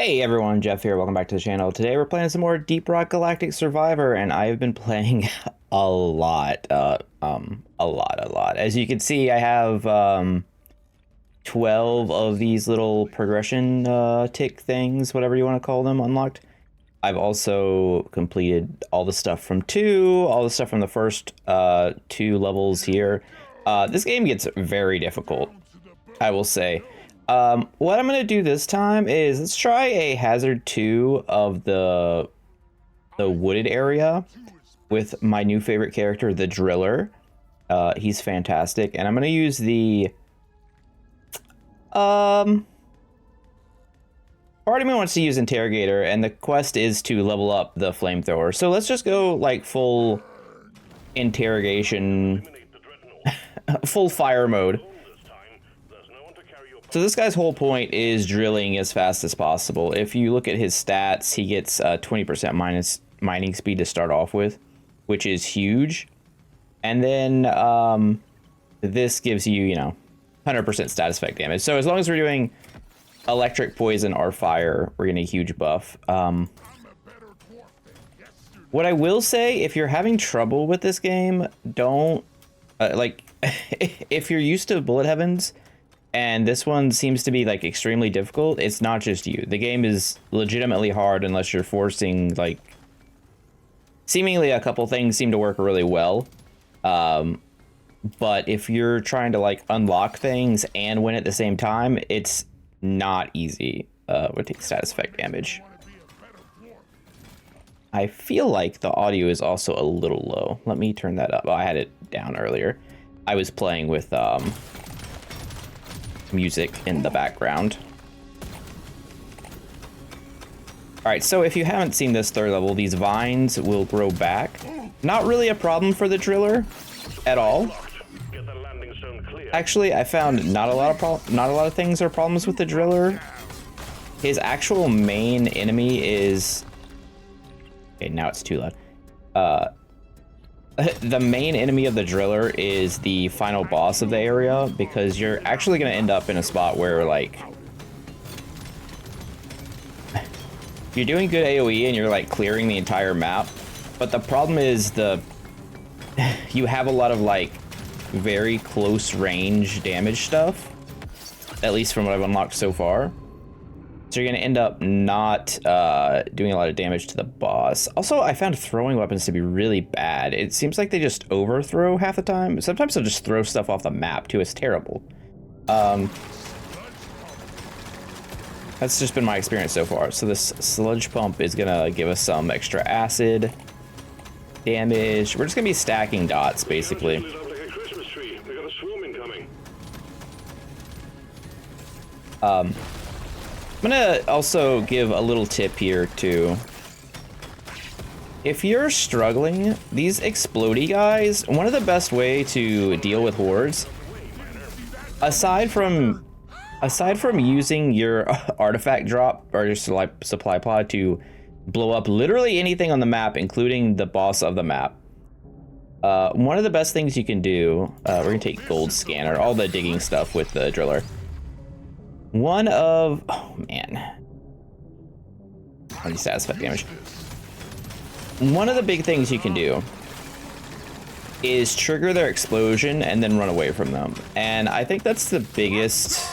Hey everyone, Jeff here. Welcome back to the channel. Today we're playing some more Deep Rock Galactic Survivor, and I've been playing a lot. A lot. As you can see, I have 12 of these little progression tick things, whatever you want to call them, unlocked. I've also completed all the stuff from 2, all the stuff from the first 2 levels here. This game gets very difficult, I will say. What I'm gonna do this time is let's try a hazard 2 of the wooded area with my new favorite character, the driller. He's fantastic, and I'm gonna use the part of me wants to use interrogator, and the quest is to level up the flamethrower. So let's just go like full interrogation, full fire mode. So this guy's whole point is drilling as fast as possible. If you look at his stats, he gets 20% minus mining speed to start off with, which is huge. And then this gives you, 100% status effect damage. So as long as we're doing electric, poison, or fire, we're getting a huge buff. What I will say, if you're having trouble with this game, don't, if you're used to bullet heavens, and this one seems to be like extremely difficult, it's not just you. The game is legitimately hard unless you're forcing, like, seemingly a couple things seem to work really well. But if you're trying to like unlock things and win at the same time, it's not easy with the status effect damage. I feel like the audio is also a little low. Let me turn that up. Oh, I had it down earlier. I was playing with music in the background. Alright, so if you haven't seen this third level, these vines will grow back. Not really a problem for the driller at all. Actually, I found not a lot of things are problems with the driller. His actual main enemy is... Okay, now it's too loud. The main enemy of the driller is the final boss of the area, because you're actually going to end up in a spot where, like, you're doing good AoE and you're, like, clearing the entire map, but the problem is you have a lot of, like, very close range damage stuff, at least from what I've unlocked so far. So you're going to end up not doing a lot of damage to the boss. Also, I found throwing weapons to be really bad. It seems like they just overthrow half the time. Sometimes they'll just throw stuff off the map, too. It's terrible. That's just been my experience so far. So this sludge pump is going to give us some extra acid damage. We're just going to be stacking dots, basically. I'm gonna also give a little tip here too. If you're struggling, these explodey guys, one of the best way to deal with hordes, aside from using your artifact drop or your supply pod to blow up literally anything on the map, including the boss of the map, one of the best things you can do, we're gonna take gold scanner, all the digging stuff with the driller. Oh man, any status effect damage. One of the big things you can do is trigger their explosion and then run away from them. And I think that's the biggest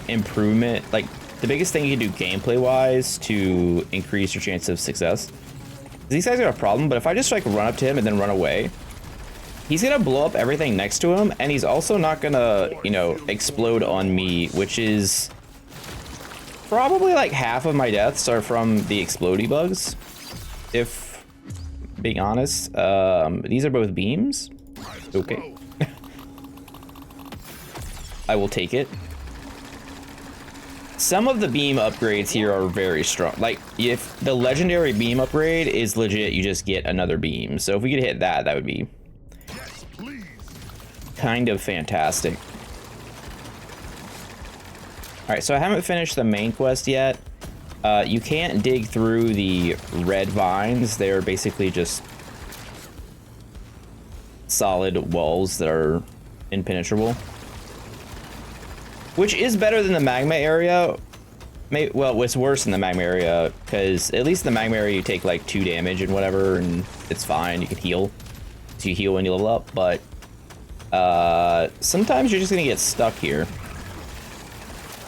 improvement, like the biggest thing you can do gameplay wise to increase your chance of success. These guys got a problem, but if I just like run up to him and then run away, he's gonna blow up everything next to him, and he's also not gonna, explode on me, which is probably like half of my deaths are from the explodey bugs, if being honest. These are both beams. Okay. I will take it. Some of the beam upgrades here are very strong. Like, if the legendary beam upgrade is legit, you just get another beam. So if we could hit that, that would be kind of fantastic. Alright, so I haven't finished the main quest yet. You can't dig through the red vines. They're basically just solid walls that are impenetrable. Which is better than the magma area, Maybe, well, it's worse in the magma area, because at least in the magma area you take like 2 damage and whatever, and it's fine, you can heal. So you heal when you level up, but sometimes you're just gonna get stuck here.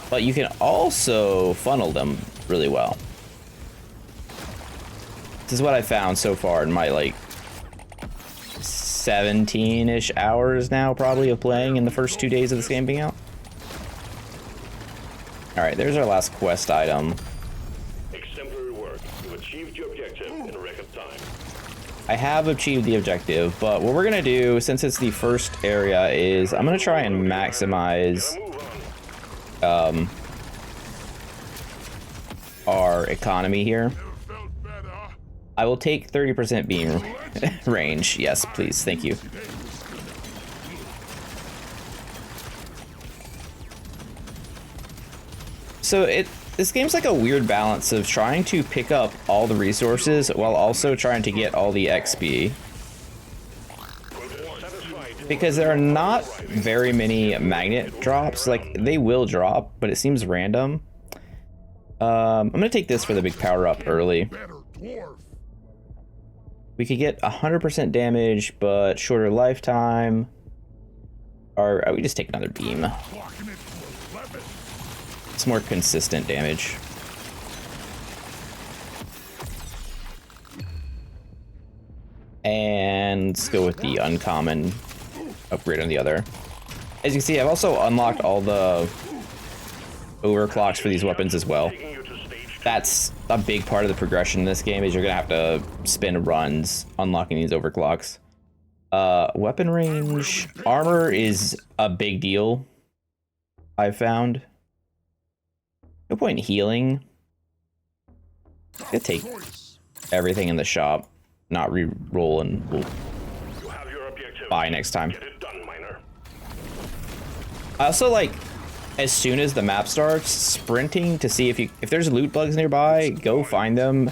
But you can also funnel them really well. This is what I found so far in my like 17-ish hours now probably of playing in the first 2 days of this game being out. Alright, there's our last quest item. Exemplary work. You've achieved your objective in record time. I have achieved the objective, but what we're gonna do, since it's the first area, is I'm gonna try and maximize our economy here. I will take 30% beam range. Yes, please. Thank you. So this game's like a weird balance of trying to pick up all the resources while also trying to get all the XP. Because there are not very many magnet drops. Like, they will drop, but it seems random. I'm gonna take this for the big power up early. We could get 100% damage, but shorter lifetime. Or we just take another beam. It's more consistent damage. And let's go with the uncommon upgrade on the other. As you can see, I've also unlocked all the overclocks for these weapons as well. That's a big part of the progression in this game, is you're gonna have to spin runs unlocking these overclocks. Weapon range, armor is a big deal, I've found. No point in healing. I'm gonna take everything in the shop, not re-roll, and we'll buy next time. I also like, as soon as the map starts, sprinting to see if there's loot bugs nearby, go find them.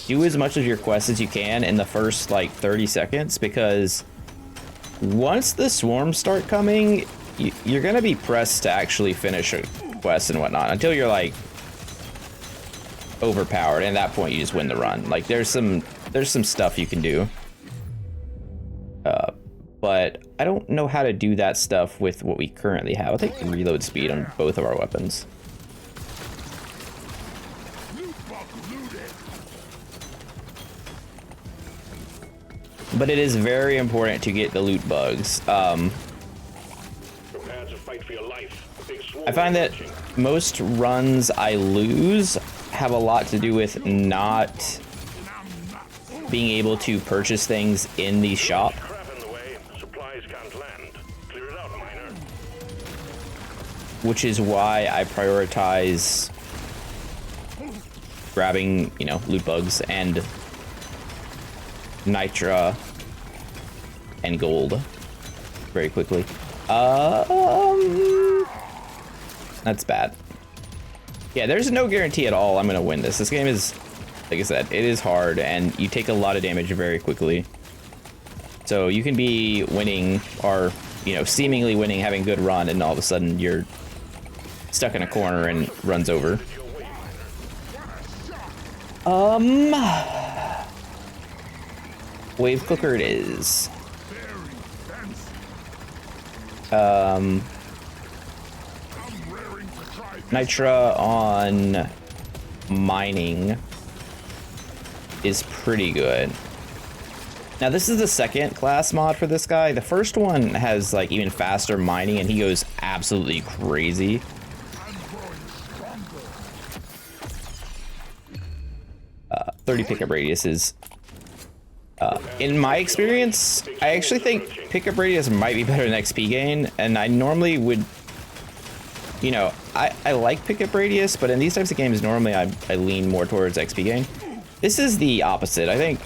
Do as much of your quests as you can in the first like 30 seconds, because once the swarms start coming, you're gonna be pressed to actually finish a quest and whatnot until you're like overpowered, and at that point you just win the run. Like, there's some stuff you can do, but I don't know how to do that stuff with what we currently have. I'll take reload speed on both of our weapons. But it is very important to get the loot bugs. I find that most runs I lose have a lot to do with not being able to purchase things in the shop. Which is why I prioritize grabbing, you know, loot bugs and nitra and gold very quickly. That's bad. Yeah, there's no guarantee at all I'm gonna win this. This game is, like I said, it is hard, and you take a lot of damage very quickly. So you can be winning, or, you know, seemingly winning, having a good run, and all of a sudden you're stuck in a corner and runs over. Wave cooker it is. Nitra on mining is pretty good. Now, this is the second class mod for this guy. The first one has like even faster mining, and he goes absolutely crazy. 30 pickup radius is, in my experience, I actually think pickup radius might be better than XP gain, and I normally would, you know, I like pickup radius, but in these types of games, normally I lean more towards XP gain. This is the opposite, I think.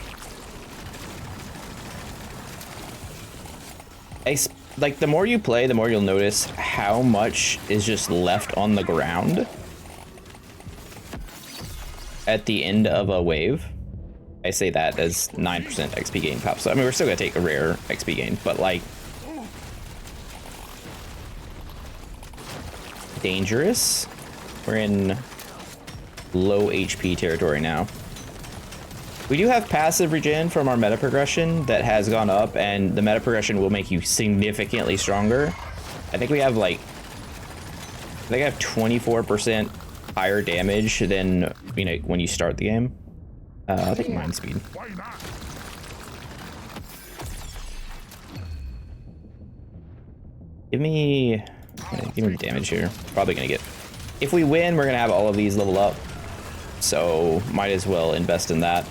Like, the more you play, the more you'll notice how much is just left on the ground at the end of a wave. I say that as 9% XP gain pops. So, I mean, we're still gonna take a rare XP gain, but like, dangerous. We're in low HP territory now. We do have passive regen from our meta progression that has gone up, and the meta progression will make you significantly stronger. I think we have like, I think I have 24% higher damage than, you know, when you start the game. I think mind speed. Why not? Give me the damage here. Probably gonna get, if we win, we're gonna have all of these level up. So might as well invest in that.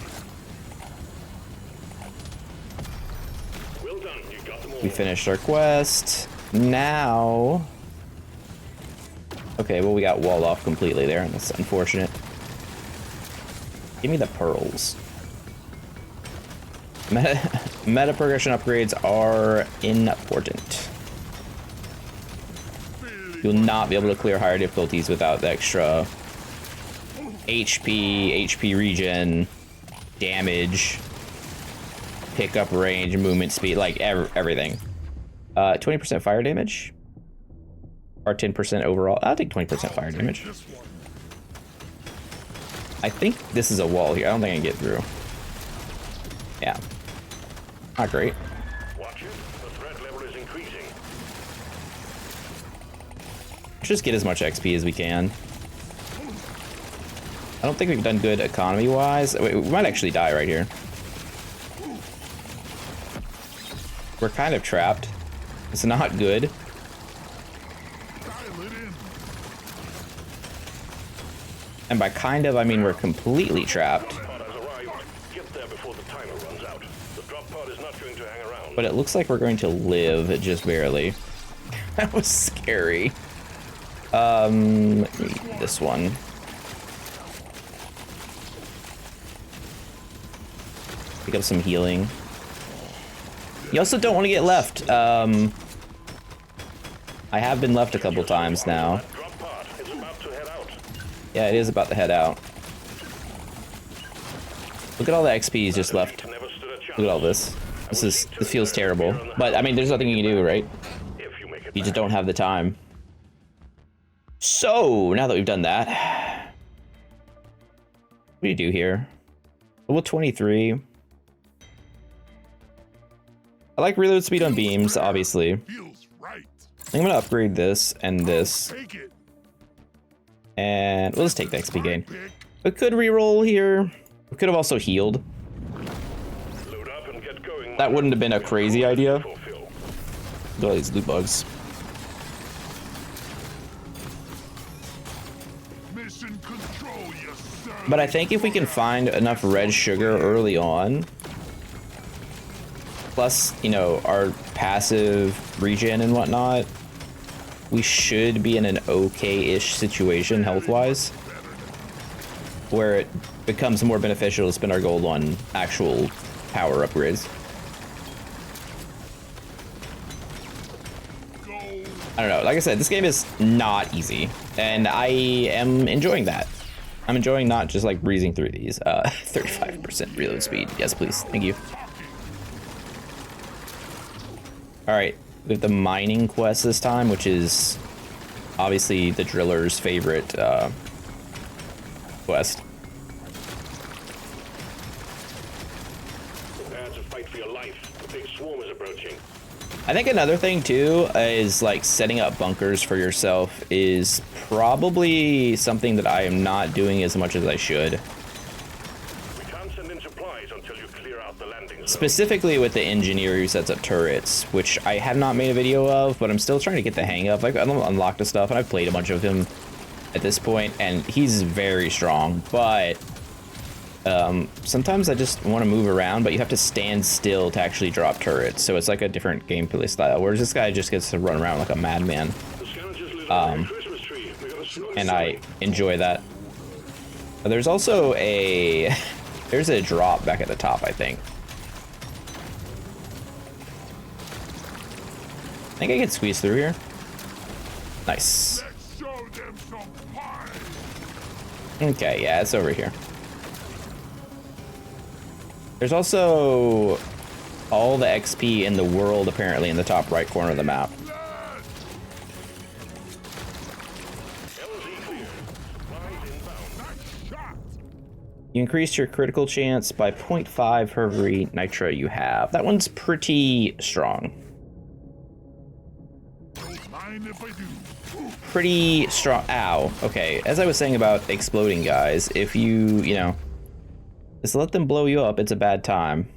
Well done. You got them all. We finished our quest. Now, okay, well we got walled off completely there, and that's unfortunate. Give me the pearls. Meta progression upgrades are important. You'll not be able to clear higher difficulties without the extra HP regen, damage, pickup range, movement speed, like everything. 20% fire damage? Or 10% overall? I'll take 20% fire damage. I think this is a wall here. I don't think I can get through. Yeah. Not great. Watch it. The threat level is increasing. Let's just get as much XP as we can. I don't think we've done good economy-wise. We might actually die right here. We're kind of trapped. It's not good. And by kind of, I mean we're completely trapped. Pod has arrived. Get there before the timer runs out. The drop pod is not going to hang around. But it looks like we're going to live just barely. That was scary. This one. Pick up some healing. You also don't want to get left. I have been left a couple times now. Drop pod is about to head out. Yeah, it is about to head out. Look at all the XP he's just left. Never stood a chance. Look at all this. This feels terrible. But I mean, there's nothing you can do, right? If you make it You just back. don't have the time. So, now that we've done that, what do you do here? Level 23. I like reload speed on beams, obviously. Feels right. I'm gonna upgrade this and this. Take it. And we'll just take the XP gain. Pick. We could reroll here. We could have also healed. Load up and get going. That wouldn't have been a crazy idea. Fulfill. Look at all these loot bugs. Mission control, yes, sir. But I think if we can find enough red sugar early on, plus, you know, our passive regen and whatnot, we should be in an okay-ish situation health-wise, where it becomes more beneficial to spend our gold on actual power upgrades. Go. I don't know, like I said, this game is not easy, and I am enjoying that. I'm enjoying not just like breezing through these. 35% reload speed, yes please, thank you. Alright, we have the mining quest this time, which is obviously the driller's favorite quest. Prepare to fight for your life. The big swarm is approaching. I think another thing too is like setting up bunkers for yourself is probably something that I am not doing as much as I should. We can't send in supplies until you clear out the landing zone. Specifically with the engineer who sets up turrets, which I have not made a video of, but I'm still trying to get the hang of. I've unlocked the stuff, and I've played a bunch of him at this point, and he's very strong, but sometimes I just want to move around, but you have to stand still to actually drop turrets, so it's like a different gameplay style, whereas this guy just gets to run around like a madman, The scavengers lit up a Christmas tree. We got a snow and I enjoy that. There's also there's a drop back at the top, I think. I think I can squeeze through here. Nice. Let's show them some pie. Okay, yeah, it's over here. There's also all the XP in the world, apparently, in the top right corner of the map. LZ clear. Supplies inbound. Nice You increase your critical chance by 0.5 for every nitra you have. That one's pretty strong. Don't mind if I do. Pretty strong. Ow. Okay, as I was saying about exploding guys, if you know, just let them blow you up, it's a bad time.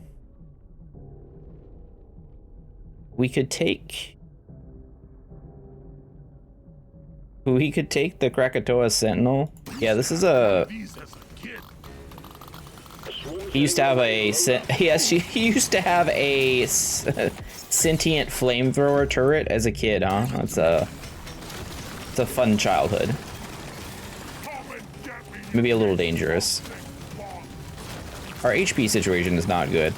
We could take the Krakatoa Sentinel. Yeah, this is a... These as a kid. He used to have a... Yes, he used to have a sentient flamethrower turret as a kid, huh? It's a fun childhood. Come and get me. Maybe a little dangerous. Our HP situation is not good.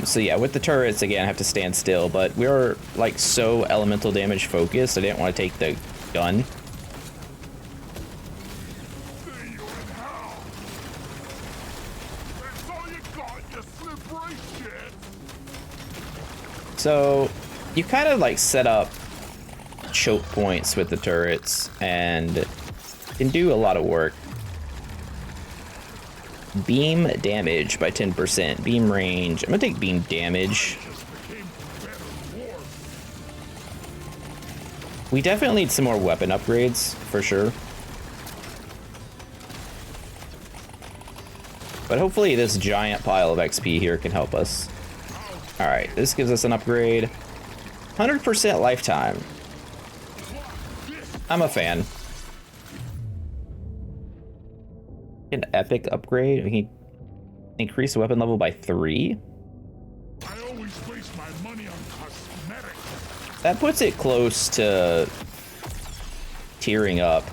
So yeah, with the turrets, again, I have to stand still, but we were, like, so elemental damage focused, I didn't want to take the gun. See you in hell. That's all you got, you slippery shit. So, you kind of, like, set up choke points with the turrets, and can do a lot of work. Beam damage by 10%. Beam range. I'm gonna take beam damage. Just became better dwarf. We definitely need some more weapon upgrades, for sure. But hopefully this giant pile of XP here can help us. Alright, this gives us an upgrade. 100% lifetime. I'm a fan. An epic upgrade. We can increase the weapon level by 3. I always waste my money on cosmetics. That puts it close to tearing up.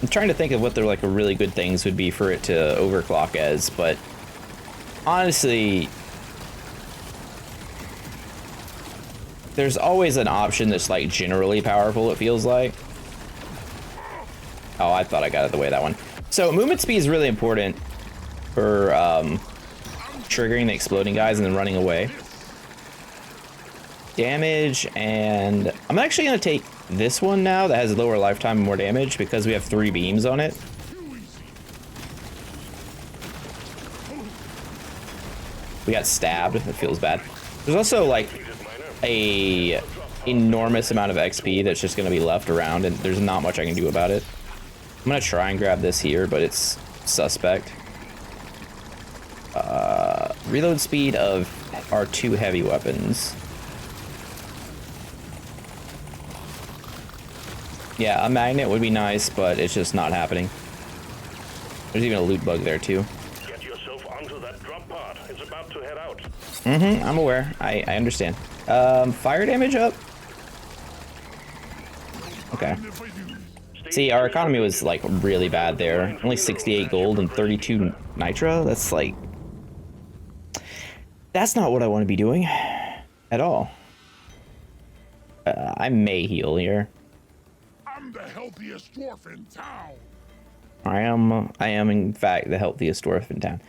I'm trying to think of what the like really good things would be for it to overclock as, but honestly, there's always an option that's like generally powerful, it feels like. Oh, I thought I got out of the way of that one. So movement speed is really important for triggering the exploding guys and then running away. Damage, and I'm actually gonna take this one now that has lower lifetime and more damage because we have 3 beams on it. We got stabbed, it feels bad. There's also like a enormous amount of XP that's just gonna be left around, and there's not much I can do about it. I'm gonna try and grab this here, but it's suspect. Reload speed of our 2 heavy weapons. Yeah, a magnet would be nice, but it's just not happening. There's even a loot bug there too. Get yourself onto that drop pod. It's about to head out. I'm aware. I understand. Fire damage up? Okay. See, our economy was like really bad there. Only 68 gold and 32 nitro. That's like... That's not what I want to be doing at all. I may heal here. I'm the healthiest dwarf in town. I am in fact the healthiest dwarf in town.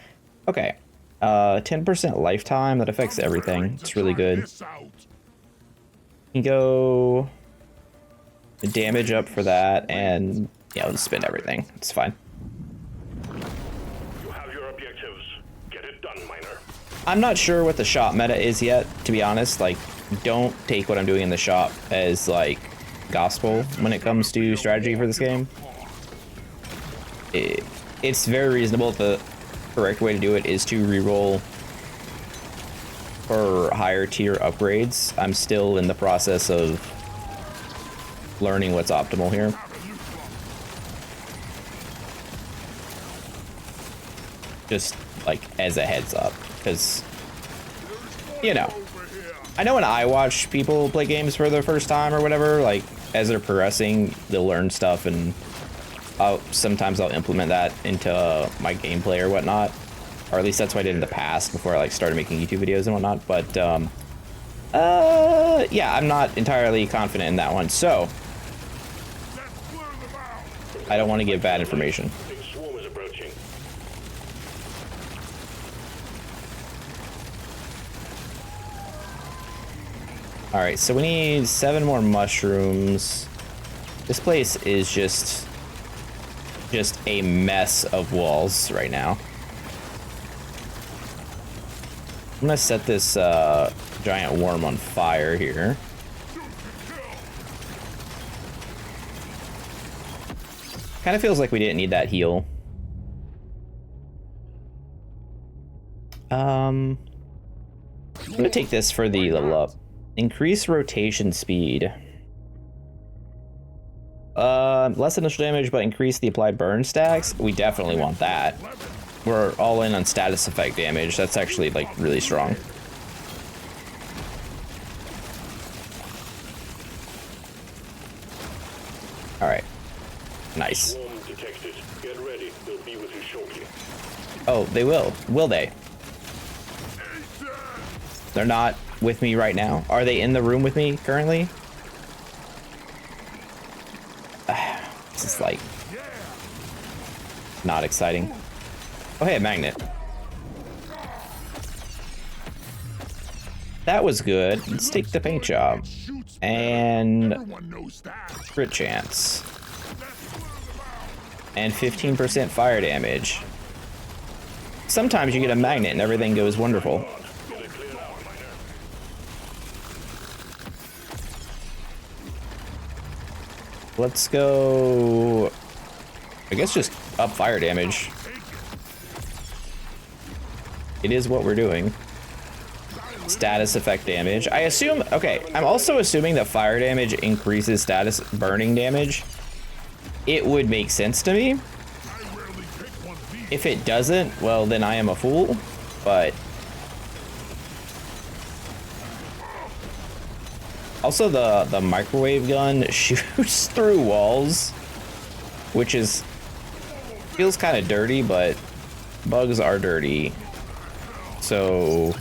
Okay. 10% lifetime, that affects everything. It's really good. You can go damage up for that, and yeah, let's spend everything. It's fine. You have your objectives. Get it done, miner. I'm not sure what the shop meta is yet, to be honest. Like, don't take what I'm doing in the shop as like gospel when it comes to strategy for this game. It's very reasonable. The correct way to do it is to reroll for higher tier upgrades. I'm still in the process of learning what's optimal here. Just like as a heads up, because you know, I know when I watch people play games for the first time or whatever, like as they're progressing, they'll learn stuff, and sometimes I'll implement that into my gameplay or whatnot, or at least that's what I did in the past before I like started making YouTube videos and whatnot. But yeah, I'm not entirely confident in that one, so I don't want to give bad information. Big swarm is approaching. All right, so we need 7 more mushrooms. This place is just a mess of walls right now. I'm gonna set this giant worm on fire here. Kind of feels like we didn't need that heal. I'm gonna take this for the level up. Increase rotation speed. Less initial damage, but increase the applied burn stacks. We definitely want that. We're all in on status effect damage. That's actually, like, really strong. Alright. Nice. Swarm detected. Get ready. They'll be with you shortly. Oh, they will. Will they? They're not with me right now. Are they in the room with me currently? This is like not exciting. Oh, hey, a magnet. That was good. Let's take the paint job. And crit chance. And 15% fire damage. Sometimes you get a magnet and everything goes wonderful. Let's go, I guess, just up fire damage. It is what we're doing. Status effect damage. I assume, okay, I'm also assuming that fire damage increases status burning damage. It would make sense to me. If it doesn't, well, then I am a fool, but also the microwave gun shoots through walls, which is feels kind of dirty, but bugs are dirty. So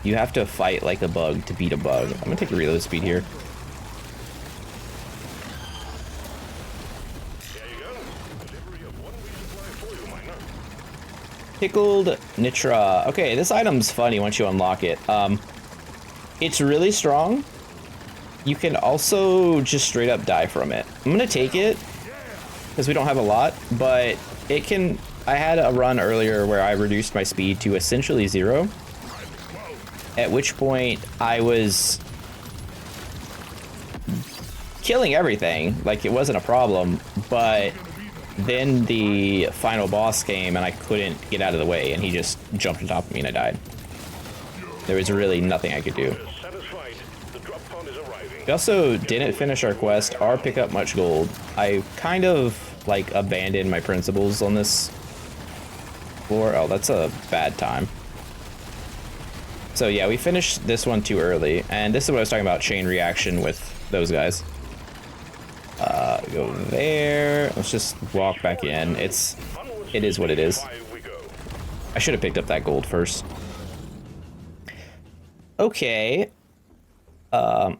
you have to fight like a bug to beat a bug. I'm gonna take a reload speed here. Pickled Nitra. Okay, this item's funny once you unlock it. It's really strong. You can also just straight up die from it. I'm gonna take it because we don't have a lot, but it can. I had a run earlier where I reduced my speed to essentially 0, at which point I was killing everything, like it wasn't a problem, but then the final boss came and I couldn't get out of the way and he just jumped on top of me and I died. There was really nothing I could do. We also didn't finish our quest or pick up much gold. I kind of like abandoned my principles on this floor. Oh, that's a bad time. So yeah, we finished this one too early, and this is what I was talking about, chain reaction with those guys. Go there. Let's just walk back in. It is what it is. I should have picked up that gold first. Okay.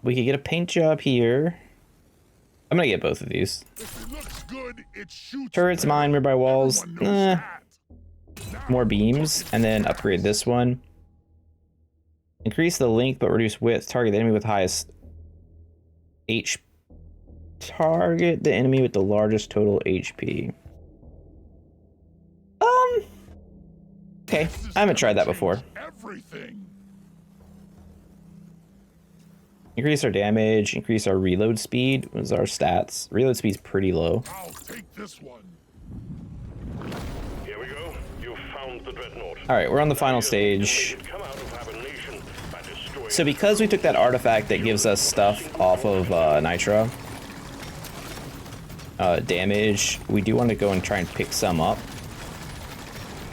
We could get a paint job here. I'm gonna get both of these. Turrets, mine, nearby walls. More beams, and then upgrade this one. Increase the length but reduce width. Target the enemy with highest HP. Target the enemy with the largest total HP. Okay, I haven't tried that before. Increase our damage, increase our reload speed. What's our stats? Reload speed's pretty low. I'll take this one. Here we go. You found the dreadnought. All right, we're on the final stage. So because we took that artifact that gives us stuff off of Nitro, damage, we do want to go and try and pick some up.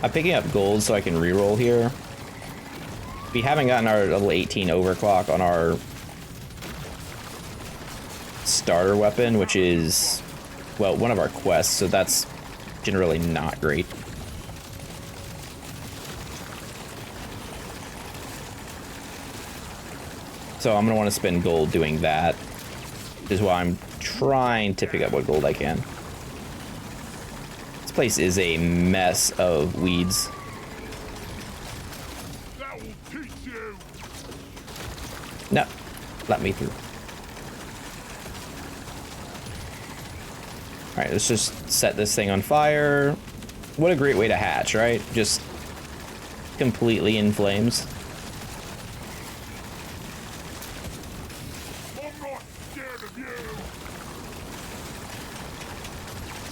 I'm picking up gold so I can reroll here. We haven't gotten our level 18 overclock on our starter weapon, which is, well, one of our quests, so that's generally not great. So I'm gonna want to spend gold doing that, which is why I'm trying to pick up what gold I can. This place is a mess of weeds. That will teach you. No, let me through. All right, let's just set this thing on fire. What a great way to hatch, right? Just completely in flames. I'm not scared of you.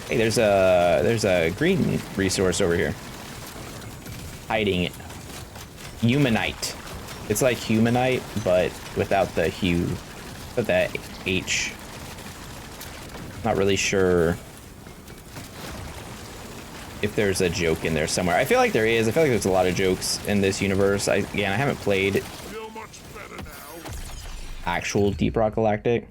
Hey, there's a green resource over here. Hiding. Humanite. It's like humanite, but without the hue, without that H. Not really sure if there's a joke in there somewhere. I feel like there is. I feel like there's a lot of jokes in this universe. Again, I haven't played Feel much better now. actual Deep Rock Galactic.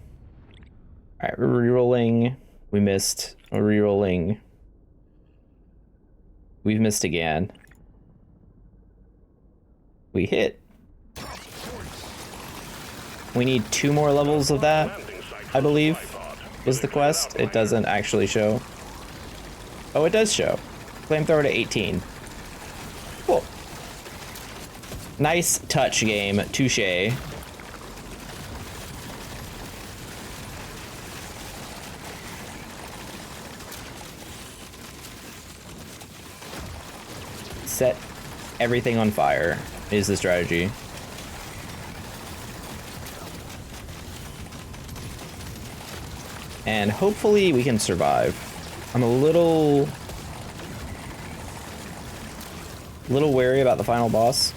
All right, we're re-rolling. We missed. We're re-rolling. We've missed again. We hit. We need 2 more levels of that, I believe, was the quest. It doesn't actually show. Oh, it does show. Flamethrower to 18. Cool. Nice touch game. Touche. Set everything on fire is the strategy. And hopefully we can survive. I'm a little wary about the final boss.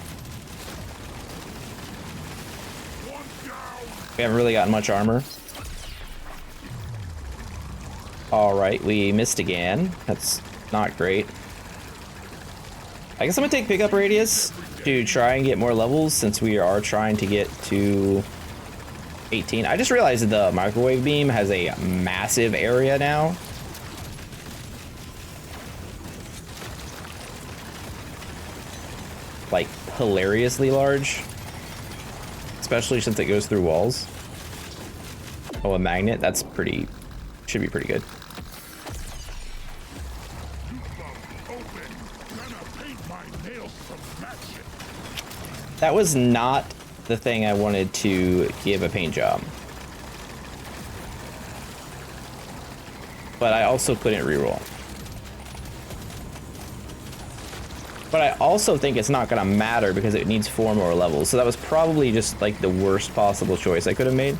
We haven't really gotten much armor. Alright, we missed again. That's not great. I guess I'm gonna take pickup radius to try and get more levels since we are trying to get to 18. I just realized that the microwave beam has a massive area now. Like, hilariously large. Especially since it goes through walls. Oh, a magnet? That's pretty... should be pretty good. That was not the thing I wanted to give a paint job. But I also couldn't reroll. But I also think it's not gonna matter because it needs 4 more levels. So that was probably just like the worst possible choice I could have made.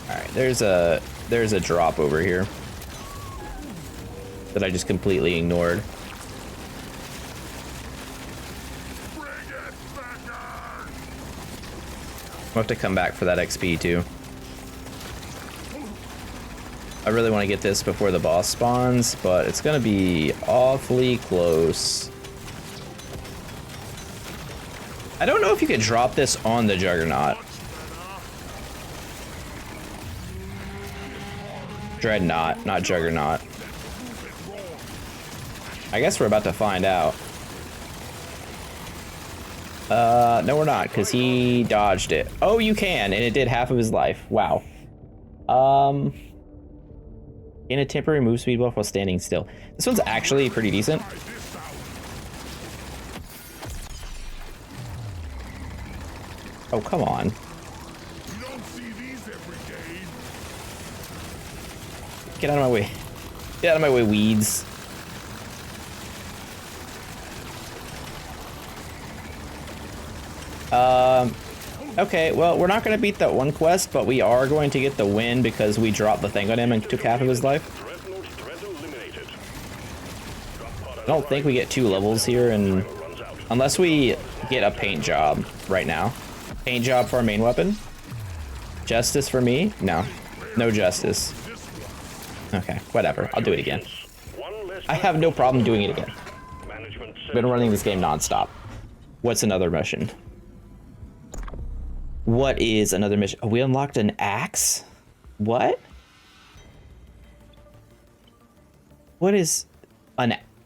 Alright, there's a drop over here that I just completely ignored. I'll have to come back for that XP too. I really want to get this before the boss spawns, but it's gonna be awfully close. I don't know if you could drop this on the Juggernaut. Dreadnought, not Juggernaut. I guess we're about to find out. No we're not, because he dodged it. Oh, you can, and it did half of his life. Wow. In a temporary move speed buff while standing still. This one's actually pretty decent. Oh, come on. You don't see these every day. Get out of my way. Get out of my way, weeds. Okay, well, we're not going to beat that one quest, but we are going to get the win because we dropped the thing on him and took half of his life. I don't think we get 2 levels here, and unless we get a paint job right now. Paint job for our main weapon. Justice for me? No. No justice. Okay, whatever. I'll do it again. I have no problem doing it again. I've been running this game non-stop. What's another mission? What is another mission? Oh, we unlocked an axe? What? What is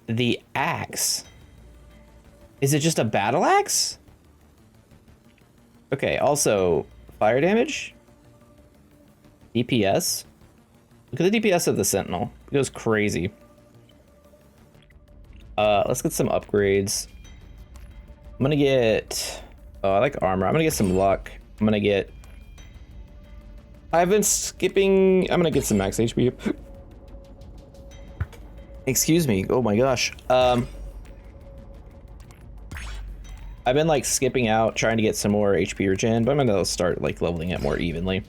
the axe? Is it just a battle axe? Okay, also fire damage? DPS? Look at the DPS of the Sentinel. It goes crazy. Let's get some upgrades. I'm gonna get... Oh, I like armor. I'm gonna get some luck. I'm gonna get I've been skipping. I'm gonna get some max HP. Excuse me. Oh my gosh. I've been like skipping out, trying to get some more HP regen, but I'm gonna start like leveling it more evenly.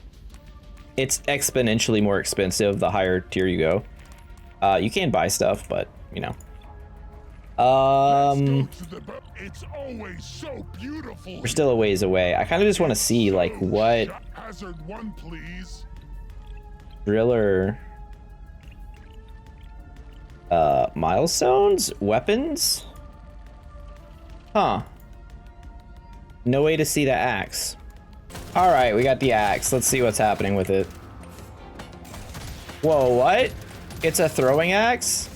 It's exponentially more expensive the higher tier you go. You can buy stuff, but you know. It's always so beautiful. We're still a ways away. I kind of just want to see like what Hazard 1, please. driller milestones, weapons. Huh. No way to see the axe. All right, we got the axe. Let's see what's happening with it. Whoa, what? It's a throwing axe?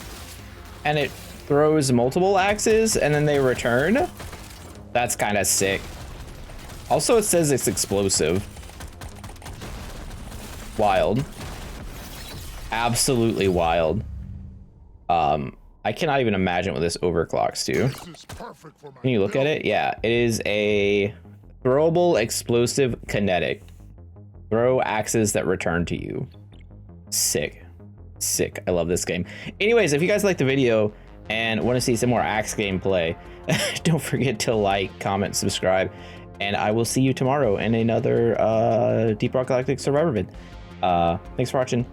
And it throws multiple axes and then they return? That's kind of sick. Also, it says it's explosive. Wild. Absolutely wild. I cannot even imagine what this overclocks to. This is perfect for my Can you look at it? Yeah, it is a throwable explosive kinetic. Throw axes that return to you. Sick. Sick. I love this game. Anyways, if you guys liked the video and want to see some more axe gameplay, don't forget to like, comment, subscribe, and I will see you tomorrow in another Deep Rock Galactic Survivor vid. Thanks for watching.